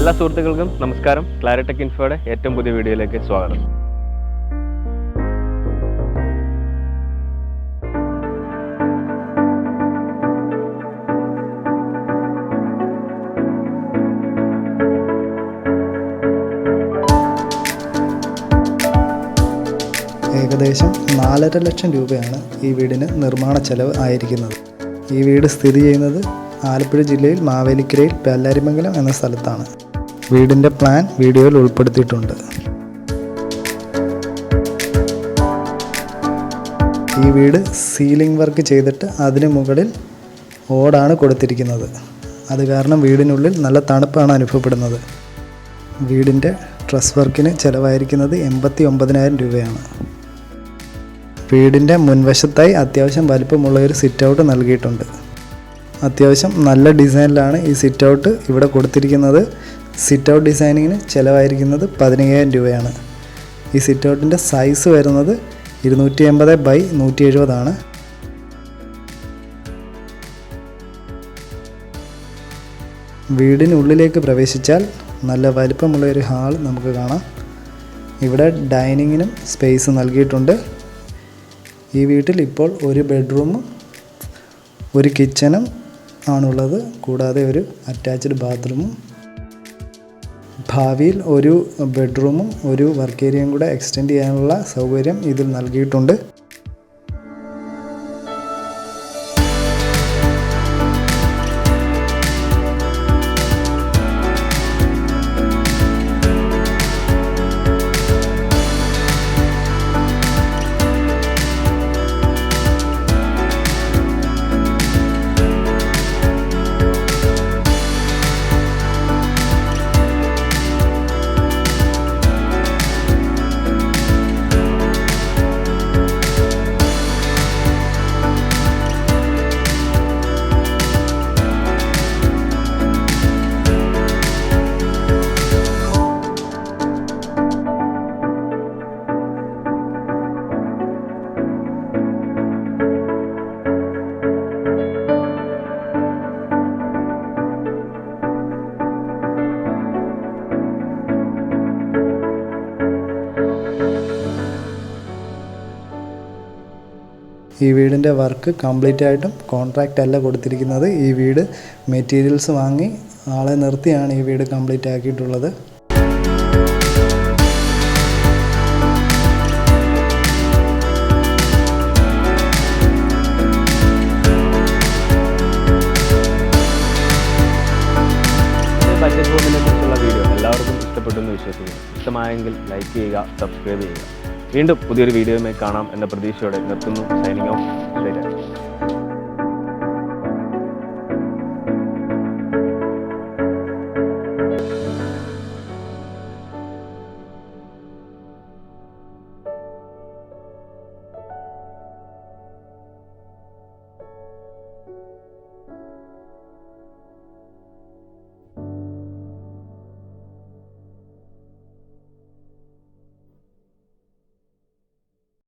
എല്ലാ സുഹൃത്തുക്കൾക്കും നമസ്കാരം. ക്ലാരിടെക് ഇൻഫോയുടെ ഏറ്റവും പുതിയ വീഡിയോയിലേക്ക് സ്വാഗതം. ഏകദേശം 4.5 ലക്ഷം രൂപയാണ് ഈ വീടിന് നിർമ്മാണ ചെലവ് ആയിരിക്കുന്നത്. ഈ വീട് സ്ഥിതി ചെയ്യുന്നത് ആലപ്പുഴ ജില്ലയിൽ മാവേലിക്കരയിൽ പല്ലാരിമംഗലം എന്ന സ്ഥലത്താണ്. വീടിൻ്റെ പ്ലാൻ വീഡിയോയിൽ ഉൾപ്പെടുത്തിയിട്ടുണ്ട്. ഈ വീട് സീലിംഗ് വർക്ക് ചെയ്തിട്ട് അതിന് മുകളിൽ ഓടാണ് കൊടുത്തിരിക്കുന്നത്. അത് കാരണം വീടിനുള്ളിൽ നല്ല തണുപ്പാണ് അനുഭവപ്പെടുന്നത്. വീടിൻ്റെ ട്രസ് വർക്കിന് ചിലവായിരിക്കുന്നത് 89,000 രൂപയാണ്. വീടിൻ്റെ മുൻവശത്തായി അത്യാവശ്യം വലിപ്പമുള്ള ഒരു സിറ്റൗട്ട് നൽകിയിട്ടുണ്ട്. അത്യാവശ്യം നല്ല ഡിസൈനിലാണ് ഈ സിറ്റൗട്ട് ഇവിടെ കൊടുത്തിരിക്കുന്നത്. സിറ്റൗട്ട് ഡിസൈനിങ്ങിന് ചിലവായിരിക്കുന്നത് 15,000 രൂപയാണ്. ഈ സിറ്റൗട്ടിൻ്റെ സൈസ് വരുന്നത് 280x170 ആണ്. വീടിനുള്ളിലേക്ക് പ്രവേശിച്ചാൽ നല്ല വലിപ്പമുള്ള ഒരു ഹാൾ നമുക്ക് കാണാം. ഇവിടെ ഡൈനിങ്ങിനും സ്പേസ് നൽകിയിട്ടുണ്ട്. ഈ വീട്ടിൽ ഇപ്പോൾ ഒരു ബെഡ്റൂമും ഒരു കിച്ചണും ആണുള്ളത്, കൂടാതെ ഒരു അറ്റാച്ച്ഡ് ബാത്റൂമും. ഭാവിയിൽ ഒരു ബെഡ്റൂമും ഒരു വർക്ക് ഏരിയയും കൂടെ എക്സ്റ്റെൻഡ് ചെയ്യാനുള്ള സൗകര്യം ഇതിൽ നൽകിയിട്ടുണ്ട്. ഈ വീടിൻ്റെ വർക്ക് കംപ്ലീറ്റ് ആയിട്ടും കോൺട്രാക്റ്റ് അല്ല കൊടുത്തിരിക്കുന്നത്. ഈ വീട് മെറ്റീരിയൽസ് വാങ്ങി ആളെ നിർത്തിയാണ് ഈ വീട് കംപ്ലീറ്റ് ആക്കിയിട്ടുള്ളത്. ബഡ്ജറ്റ് ഹോമിനെ കുറിച്ചുള്ള വീഡിയോ എല്ലാവർക്കും ഇഷ്ടപ്പെട്ടെന്ന് വിശ്വസിക്കുന്നു. ഇഷ്ടമായെങ്കിൽ ലൈക്ക് ചെയ്യുക, സബ്സ്ക്രൈബ് ചെയ്യുക. വീണ്ടും പുതിയൊരു വീഡിയോയുമായി കാണാം എന്ന പ്രതീക്ഷയോടെ നിർത്തുന്നു. Signing off.